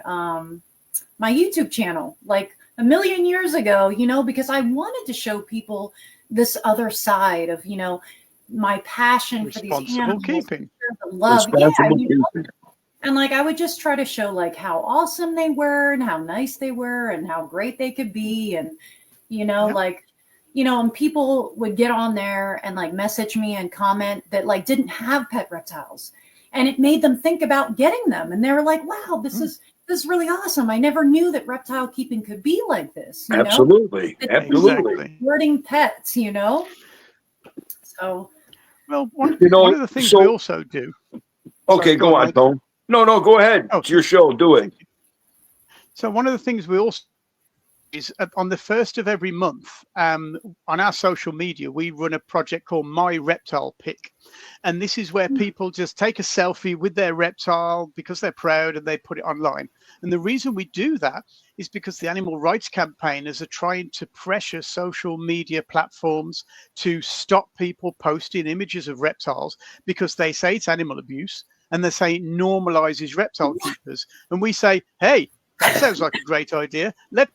my YouTube channel like a million years ago, you know, because I wanted to show people this other side of, you know, my passion for these Responsible animals, keeping. the love. Responsible You know? keeping. And like I would just try to show like how awesome they were and how nice they were and how great they could be. And, you know, Yep. like, you know, and people would get on there and like message me and comment that like didn't have pet reptiles. And it made them think about getting them. And they were like, wow, this is really awesome. I never knew that reptile keeping could be like this. You Absolutely. know? Absolutely. Exactly. Hoarding pets, you know? So Well, one of the things we also do. Okay, go on, Mike. Tone. No, go ahead. Oh, It's your show. Do it. So one of the things we also is on the first of every month on our social media, we run a project called My Reptile Pick. And this is where people just take a selfie with their reptile because they're proud and they put it online. And the reason we do that is because the animal rights campaigners are trying to pressure social media platforms to stop people posting images of reptiles because they say it's animal abuse and they say it normalizes reptile keepers. And we say, hey, that sounds like a great idea. Let's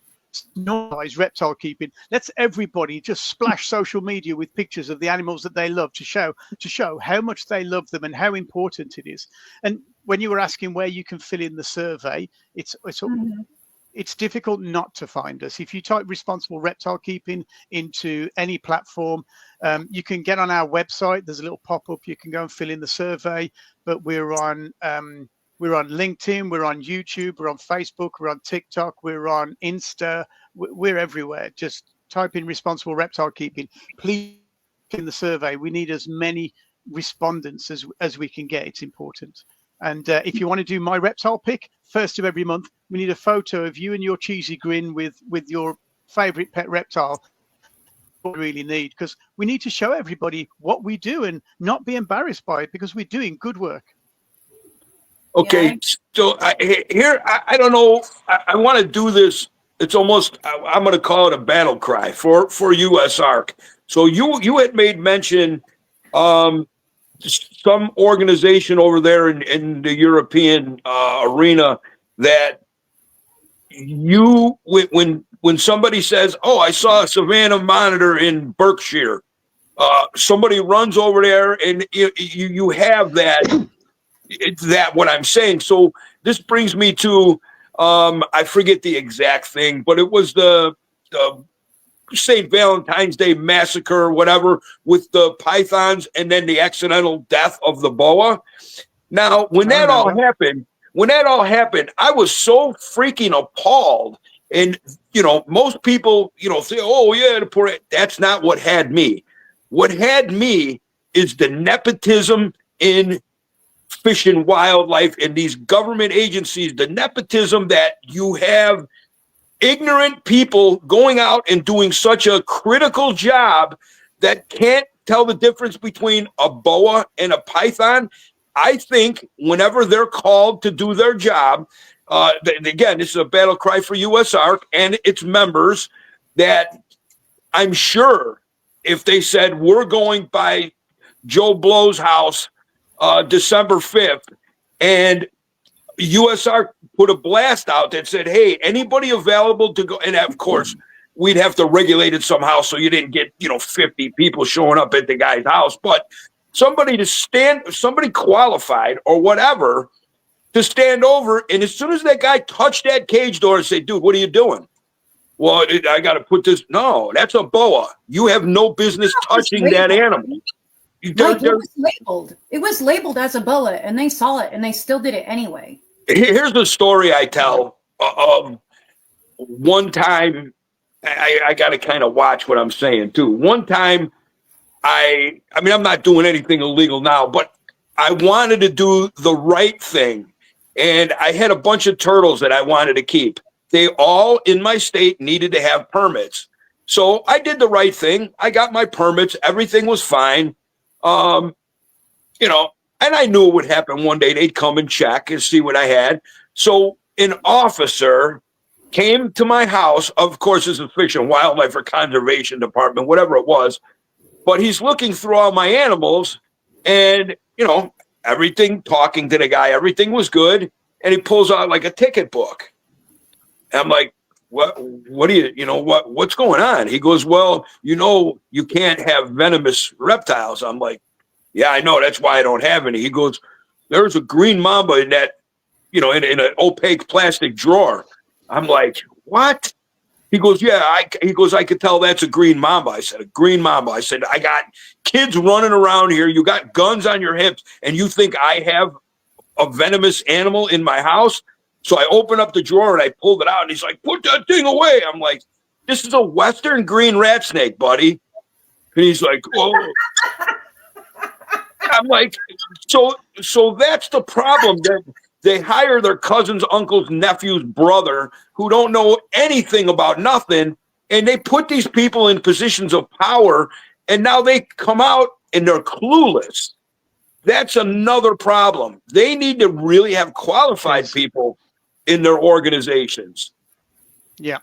normalize reptile keeping. Let's everybody just splash social media with pictures of the animals that they love to show how much they love them and how important it is. And when you were asking where you can fill in the survey, it's difficult not to find us. If you type responsible reptile keeping into any platform, you can get on our website. There's a little pop-up. You can go and fill in the survey. But we're on LinkedIn, we're on YouTube, we're on Facebook, we're on TikTok, we're on Insta, we're everywhere. Just type in responsible reptile keeping. Please in the survey. We need as many respondents as we can get. It's important. And if you want to do My Reptile Pick, first of every month, we need a photo of you and your cheesy grin with your favorite pet reptile. What we really need, because we need to show everybody what we do and not be embarrassed by it because we're doing good work. Okay, Yeah. so I don't know. I want to do this. It's almost, I'm going to call it a battle cry for USARK. So you had made mention some organization over there in the European arena that you, when somebody says, oh, I saw a Savannah monitor in Berkshire, somebody runs over there and you have that. It's that what I'm saying. So this brings me to I forget the exact thing, but it was the St. Valentine's Day massacre or whatever with the pythons and then the accidental death of the boa. Now, when that all happened, I was so freaking appalled. And most people, say, "Oh yeah, the poor." That's not what had me. What had me is the nepotism in Fish and Wildlife and these government agencies, the nepotism that you have ignorant people going out and doing such a critical job that can't tell the difference between a boa and a python. I think whenever they're called to do their job, again, this is a battle cry for USARK and its members, that I'm sure if they said we're going by Joe Blow's house December 5th, and USARK put a blast out that said, hey, anybody available to go, and of course, we'd have to regulate it somehow so you didn't get, 50 people showing up at the guy's house, but somebody qualified or whatever to stand over, and as soon as that guy touched that cage door and say, dude, what are you doing? Well, I got to put this. No, that's a boa. You have no business touching that animal. Like it was labeled as a boa, and they saw it, and they still did it anyway. Here's the story I tell of one time. I got to kind of watch what I'm saying too. One time, I mean, I'm not doing anything illegal now, but I wanted to do the right thing, and I had a bunch of turtles that I wanted to keep. They all in my state needed to have permits, so I did the right thing. I got my permits. Everything was fine. And I knew it would happen one day. They'd come and check and see what I had. So an officer came to my house. Of course, it's a Fish and Wildlife or Conservation Department, whatever it was. but he's looking through all my animals, and everything, talking to the guy, everything was good, and he pulls out like a ticket book. And I'm like, what do what's going on? He goes, well, you can't have venomous reptiles. I'm like, yeah, I know, that's why I don't have any. He goes, there's a green mamba in that, in an opaque plastic drawer. I'm like, what? He goes, yeah, I could tell that's a green mamba. I said, a green mamba. I said, I got kids running around here. You got guns on your hips, and you think I have a venomous animal in my house? So I opened up the drawer and I pulled it out, and he's like, put that thing away. I'm like, this is a Western green rat snake, buddy. And he's like, oh. I'm like, so that's the problem. That they hire their cousin's uncle's nephew's brother who don't know anything about nothing, and they put these people in positions of power, and now they come out and they're clueless. That's another problem. They need to really have qualified people in their organizations. Yeah,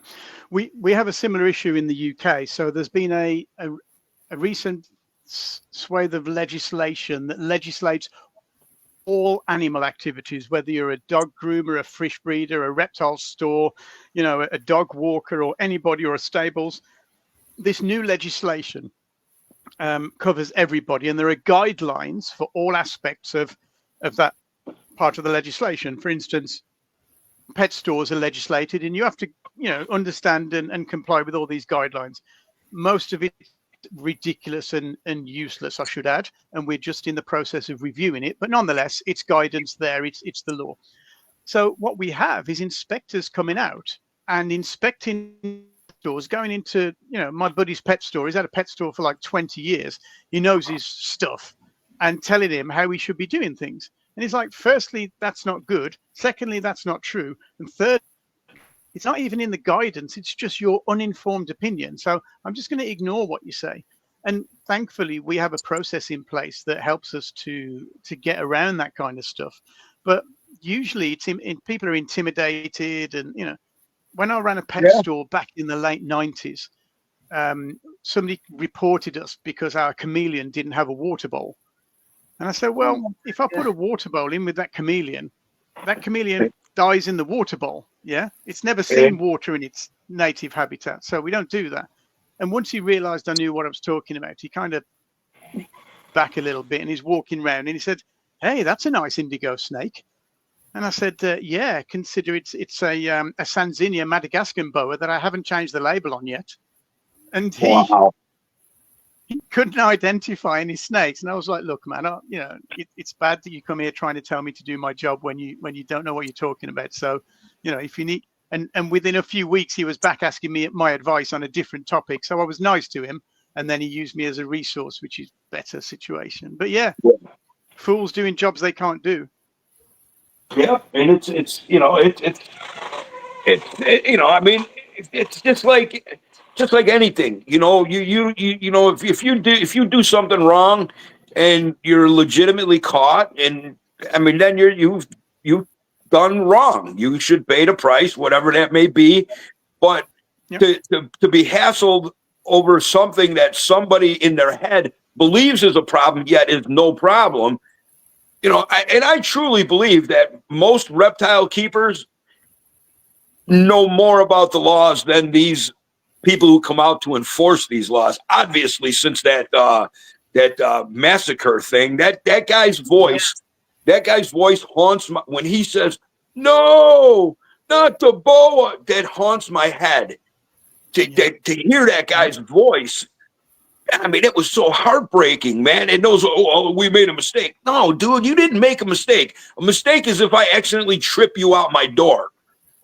we have a similar issue in the UK. So there's been a recent swathe of legislation that legislates all animal activities, whether you're a dog groomer, a fish breeder, a reptile store, a dog walker, or anybody, or a stables. This new legislation covers everybody, and there are guidelines for all aspects of that part of the legislation. For instance, pet stores are legislated, and you have to understand and comply with all these guidelines. Most of it ridiculous and useless, I should add, and we're just in the process of reviewing it, but nonetheless it's guidance there, it's the law. So what we have is inspectors coming out and inspecting stores, going into my buddy's pet store. He's had a pet store for like 20 years. He knows his stuff, and telling him how he should be doing things. And he's like, firstly, that's not good. Secondly, that's not true. And third, it's not even in the guidance. It's just your uninformed opinion. So I'm just going to ignore what you say. And thankfully, we have a process in place that helps us to get around that kind of stuff. But usually people are intimidated. And, when I ran a pet store back in the late 90s, somebody reported us because our chameleon didn't have a water bowl. And I said, well, if I put a water bowl in with that chameleon dies in the water bowl. Yeah, it's never seen water in its native habitat, so we don't do that. And once he realized I knew what I was talking about, he kind of back a little bit, and he's walking around, and he said, hey, that's a nice indigo snake. And I said, yeah, consider it's a Sanzinia Madagascan boa that I haven't changed the label on yet. And he couldn't identify any snakes. And I was like, look, man, it's bad that you come here trying to tell me to do my job when you don't know what you're talking about. So, if you need, and within a few weeks, he was back asking me my advice on a different topic. So I was nice to him. And then he used me as a resource, which is better situation. But fools doing jobs they can't do. Yeah. And it's just like anything, if you do something wrong and you're legitimately caught, and then you've done wrong. You should pay the price, whatever that may be. But to be hassled over something that somebody in their head believes is a problem, yet is no problem. I truly believe that most reptile keepers know more about the laws than these people who come out to enforce these laws. Obviously, since that massacre thing, that guy's voice haunts when he says, "No, not the boa," that haunts my head. To hear that guy's voice, it was so heartbreaking, man. And those, we made a mistake. No, dude, you didn't make a mistake. A mistake is if I accidentally trip you out my door.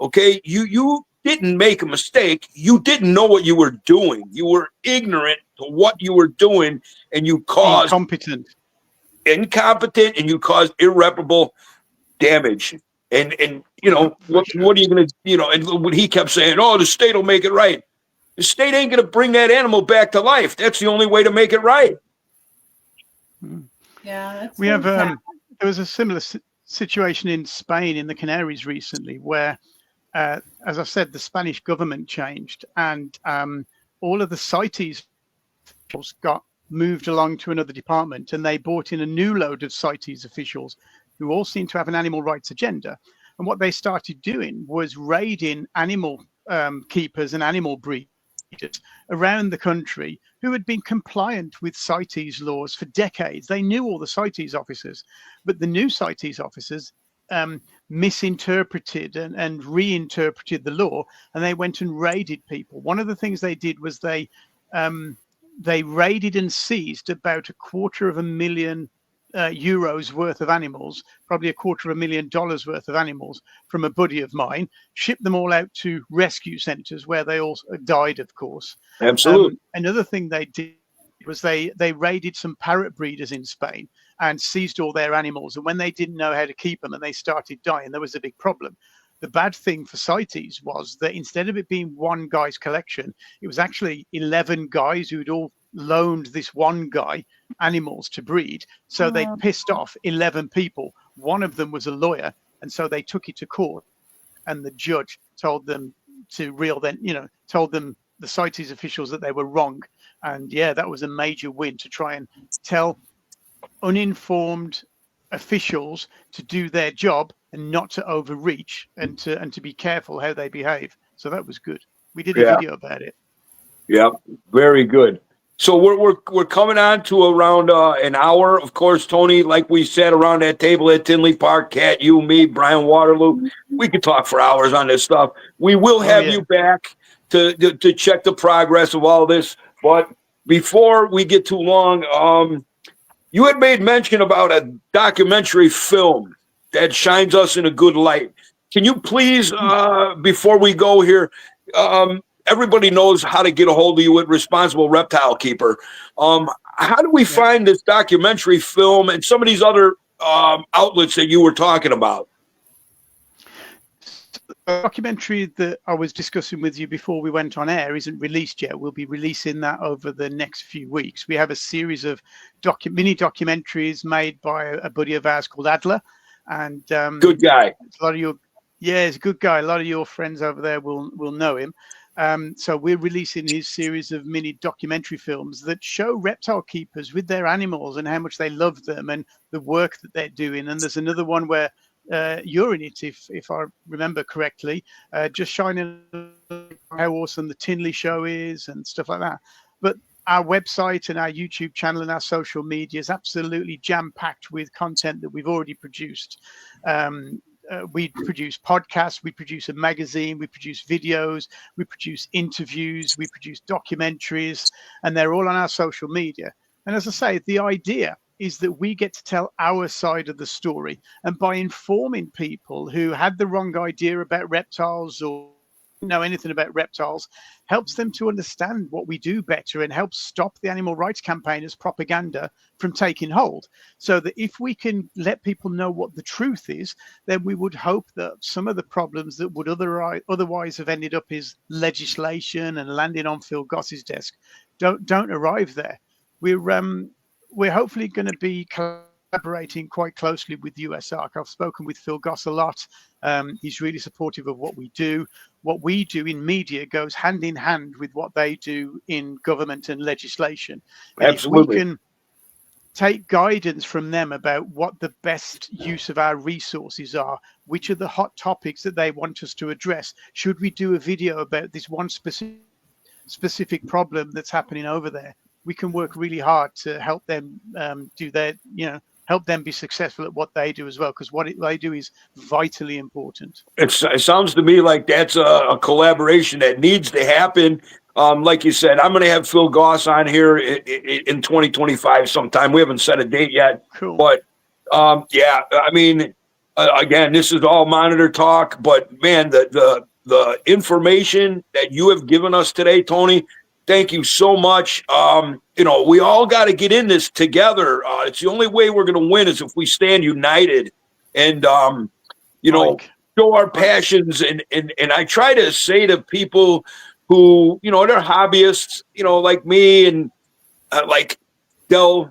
Okay, you didn't make a mistake. You didn't know what you were doing. You were ignorant to what you were doing, and you caused incompetent, and you caused irreparable damage. And what are you going to, and when he kept saying, "Oh, the state will make it right." The state ain't going to bring that animal back to life. That's the only way to make it right. Yeah, we have. There was a similar situation in Spain, in the Canaries recently, where, as I said, the Spanish government changed, and all of the CITES got moved along to another department, and they brought in a new load of CITES officials who all seemed to have an animal rights agenda. And what they started doing was raiding animal keepers and animal breeders around the country who had been compliant with CITES laws for decades. They knew all the CITES officers, but the new CITES officers misinterpreted and reinterpreted the law, and they went and raided people. One of the things they did was they raided and seized about $250,000 euros worth of animals, probably $250,000 worth of animals from a buddy of mine, shipped them all out to rescue centers where they all died, of course. Absolutely. Another thing they did was they raided some parrot breeders in Spain and seized all their animals. And when they didn't know how to keep them and they started dying, there was a big problem. The bad thing for CITES was that instead of it being one guy's collection, it was actually 11 guys who'd all loaned this one guy animals to breed. So they pissed off 11 people. One of them was a lawyer. And so they took it to court, and the judge told them told them, the CITES officials, that they were wrong. And yeah, that was a major win to try and tell uninformed officials to do their job and not to overreach, and to be careful how they behave. So that was good. We did a video about it. Yeah, very good. So we're coming on to around an hour. Of course, Tony, like we said, around that table at Tinley Park, Kat, you, me, Brian Waterloo, we could talk for hours on this stuff. We will have you back to check the progress of all this. But before we get too long, you had made mention about a documentary film that shines us in a good light. Can you please, before we go here, everybody knows how to get a hold of you at Responsible Reptile Keeper. How do we find this documentary film and some of these other outlets that you were talking about? The documentary that I was discussing with you before we went on air isn't released yet. We'll be releasing that over the next few weeks. We have a series of mini documentaries made by a buddy of ours called Adler. And good guy. He's a good guy. A lot of your friends over there will know him. So we're releasing his series of mini documentary films that show reptile keepers with their animals and how much they love them and the work that they're doing. And there's another one where you're in it, if I remember correctly, just shining how awesome the Tinley show is and stuff like that. But our website and our YouTube channel and our social media is absolutely jam-packed with content that we've already produced. We produce podcasts, we produce a magazine, we produce videos, we produce interviews, we produce documentaries, and they're all on our social media. And as I say, the idea is that we get to tell our side of the story. And by informing people who had the wrong idea about reptiles or didn't know anything about reptiles, helps them to understand what we do better and helps stop the animal rights campaigners' propaganda from taking hold. So that if we can let people know what the truth is, then we would hope that some of the problems that would otherwise have ended up as legislation and landing on Phil Goss's desk don't arrive there. We're hopefully going to be collaborating quite closely with USARK. I've spoken with Phil Goss a lot. He's really supportive of what we do. What we do in media goes hand in hand with what they do in government and legislation. And absolutely. If we can take guidance from them about what the best use of our resources are, which are the hot topics that they want us to address, should we do a video about this one specific problem that's happening over there, we can work really hard to help them help them be successful at what they do as well, because what they do is vitally important. It sounds to me like that's a collaboration that needs to happen. Like you said, I'm going to have Phil Goss on here in 2025 sometime. We haven't set a date yet. Cool. But, I mean, again, this is all monitor talk. But, man, the information that you have given us today, Tony, thank you so much. We all got to get in this together. It's the only way we're going to win is if we stand united and, show our passions. And I try to say to people who, they're hobbyists, like me, and they'll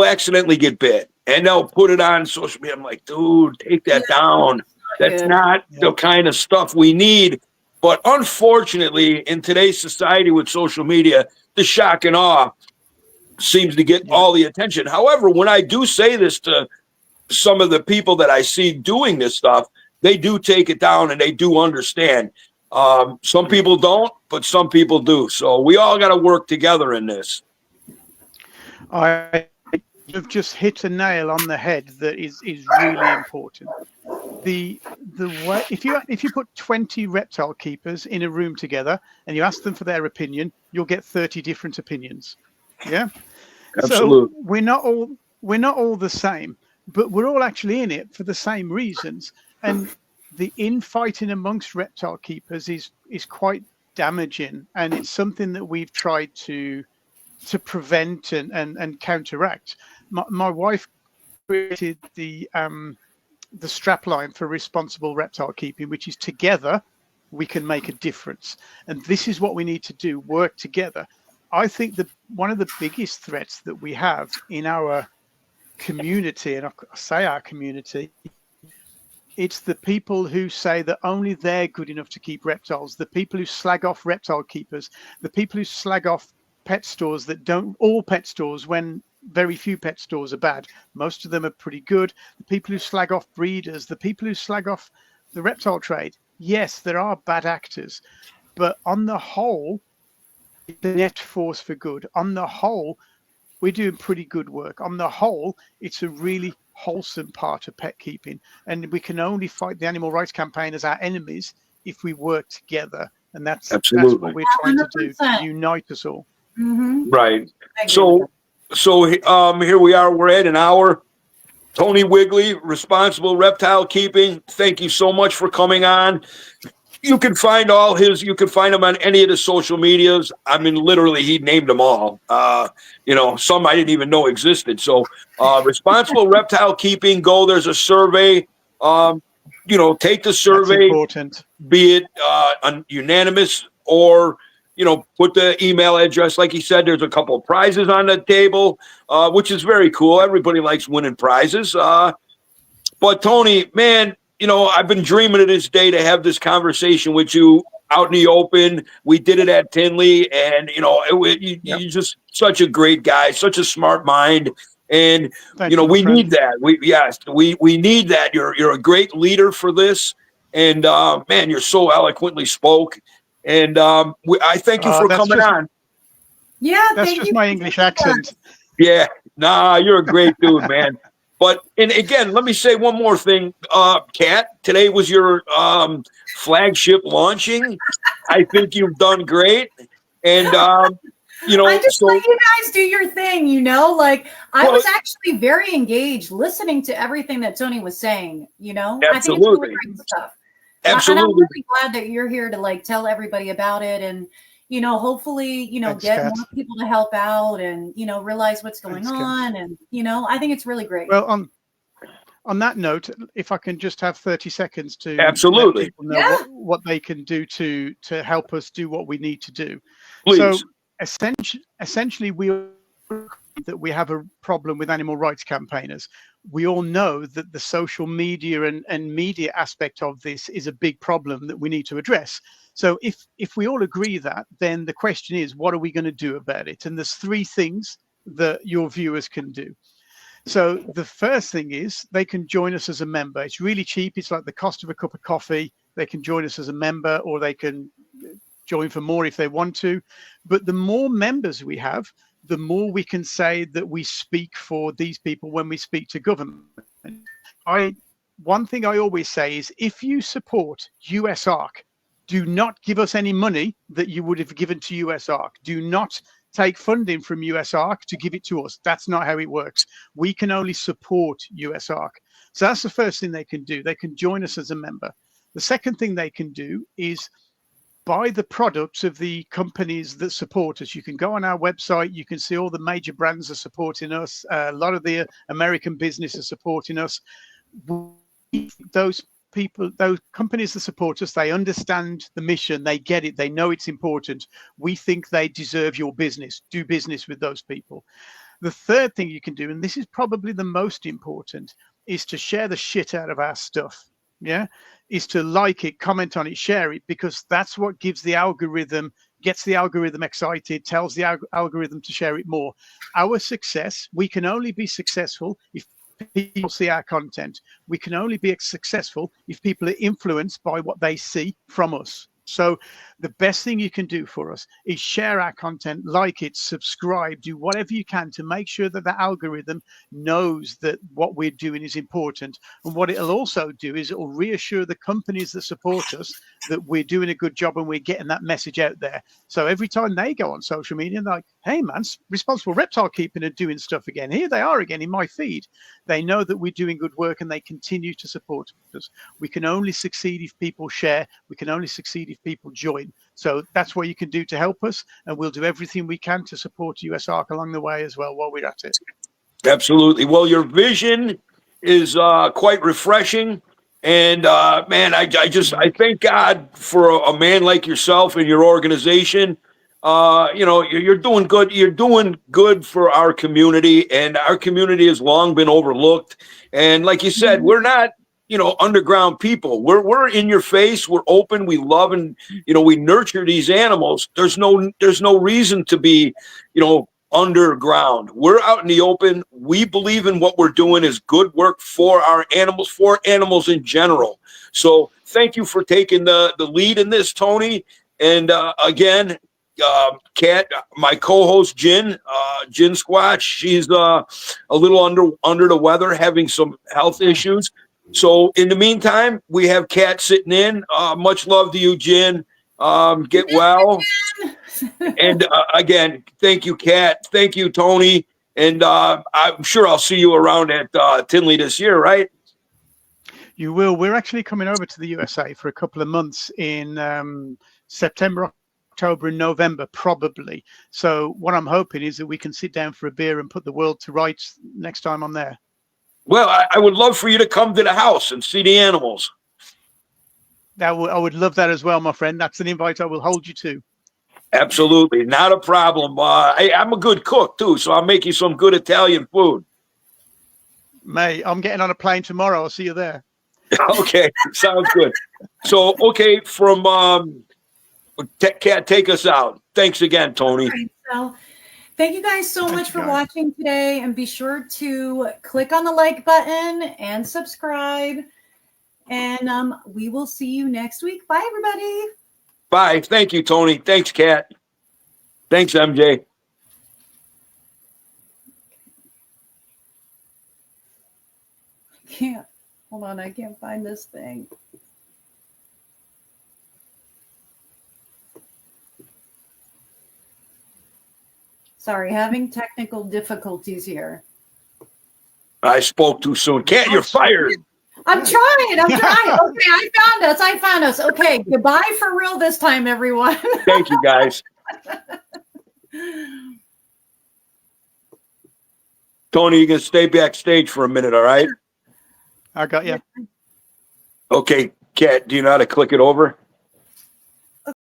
accidentally get bit and they'll put it on social media. I'm like, dude, take that down. That's not the kind of stuff we need. But unfortunately, in today's society with social media, the shock and awe seems to get all the attention. However, when I do say this to some of the people that I see doing this stuff, they do take it down and they do understand. Some people don't, but some people do. So we all got to work together in this. You've just hit a nail on the head that is really important. The way if you put 20 reptile keepers in a room together and you ask them for their opinion, you'll get 30 different opinions. Yeah. Absolutely. So we're not all the same, but we're all actually in it for the same reasons. And the infighting amongst reptile keepers is quite damaging, and it's something that we've tried to prevent and counteract. My wife created the strapline for responsible reptile keeping, which is together we can make a difference. And this is what we need to do, work together. I think that one of the biggest threats that we have in our community, and I say our community, it's the people who say that only they're good enough to keep reptiles, the people who slag off reptile keepers, the people who slag off pet stores that don't, all pet stores, when very few pet stores are bad. Most of them are pretty good. The people who slag off breeders, the people who slag off the reptile trade. Yes, there are bad actors, but on the whole, the net force for good. On the whole, we're doing pretty good work. On the whole, it's a really wholesome part of pet keeping, and we can only fight the animal rights campaign as our enemies if we work together. And that's what we're trying to do, unite us all. Mm-hmm. Right. So here we are. We're at an hour. Tony Wigley, Responsible Reptile Keeping. Thank you so much for coming on. You can find him on any of the social medias. I mean, literally, he named them all. Some I didn't even know existed. So, Responsible Reptile Keeping, go. There's a survey. Take the survey. That's important. Be it unanimous or, put the email address. Like he said, there's a couple of prizes on the table, which is very cool. Everybody likes winning prizes. But Tony, man, I've been dreaming of this day to have this conversation with you out in the open. We did it at Tinley, and you're just such a great guy, such a smart mind, and we need that. We need that. You're a great leader for this, and man, you're so eloquently spoke, and I thank you for coming on. Yeah, that's just my English accent. Yeah, you're a great dude, man. But, and again, let me say one more thing, Kat. Today was your flagship launching. I think you've done great. And, I just let you guys do your thing, I was actually very engaged listening to everything that Tony was saying, Absolutely. I think it's really great stuff. Absolutely. And I'm really glad that you're here to tell everybody about it and, hopefully, Thanks, get Kat. more people to help out and, realize what's going on. And, I think it's really great. Well, on that note, if I can just have 30 seconds to absolutely let people know what they can do to help us do what we need to do. Please. So essentially, we have a problem with animal rights campaigners. We all know that the social media and media aspect of this is a big problem that we need to address. So if we all agree that, then the question is, what are we going to do about it? And there's three things that your viewers can do. So the first thing is they can join us as a member. It's really cheap. It's like the cost of a cup of coffee. They can join us as a member, or they can join for more if they want to. But the more members we have, the more we can say that we speak for these people when we speak to government. One thing I always say is, if you support USARK, do not give us any money that you would have given to USARK. Do not take funding from USARK to give it to us. That's not how it works. We can only support USARK. So that's the first thing they can do. They can join us as a member. The second thing they can do is buy the products of the companies that support us. You can go on our website. You can see all the major brands are supporting us. A lot of the American business are supporting us. Those companies that support us, they understand the mission, they get it, they know it's important. We think they deserve your business. Do business with those people. The third thing you can do, and this is probably the most important, is to share the shit out of our stuff. Is to like it, comment on it, share it, because that's what gives the algorithm gets the algorithm excited, tells the algorithm to share it more. Our success, we can only be successful if people see our content. We can only be successful if people are influenced by what they see from us. So the best thing you can do for us is share our content, like it, subscribe, do whatever you can to make sure that the algorithm knows that what we're doing is important. And what it'll also do is it'll reassure the companies that support us that we're doing a good job and we're getting that message out there. So every time they go on social media, they're like, hey man, Responsible Reptile Keeping are doing stuff again. Here they are again in my feed. They know that we're doing good work and they continue to support us. We can only succeed if people share. We can only succeed if people join. So that's what you can do to help us, and we'll do everything we can to support USARK along the way as well while we're at it. Absolutely. Well, your vision is quite refreshing, and man, I thank God for a man like yourself and your organization. You're doing good. You're doing good for our community, and our community has long been overlooked. And like you said, we're not, underground people. We're in your face. We're open. We love and we nurture these animals. There's no reason to be, underground. We're out in the open. We believe in what we're doing is good work for our animals, for animals in general. So thank you for taking the lead in this, Tony. And again, Kat, my co-host Jen Squatch, she's a little under the weather, having some health issues. So in the meantime, we have Kat sitting in. Much love to you, Jen. Get well. And again, thank you, Kat. Thank you, Tony. And I'm sure I'll see you around at Tinley this year, right? You will. We're actually coming over to the USA for a couple of months in September, October, and November, probably. So what I'm hoping is that we can sit down for a beer and put the world to rights next time I'm there. Well, I would love for you to come to the house and see the animals. I would love that as well, my friend. That's an invite I will hold you to. Absolutely. Not a problem. I'm a good cook, too, so I'll make you some good Italian food. Mate, I'm getting on a plane tomorrow. I'll see you there. Okay, sounds good. So, okay, from Kat, take us out. Thanks again, Tony. All right, so thank you guys so much for watching today, and be sure to click on the like button and subscribe, and we will see you next week. Bye, everybody. Bye. Thank you, Tony. Thanks, Kat. Thanks, MJ. Hold on, I can't find this thing. Sorry, having technical difficulties here. I spoke too soon. Kat, you're fired. I'm trying. Okay, I found us. Okay, goodbye for real this time, everyone. Thank you, guys. Tony, you can stay backstage for a minute, all right? I got you. Okay, Kat, do you know how to click it over?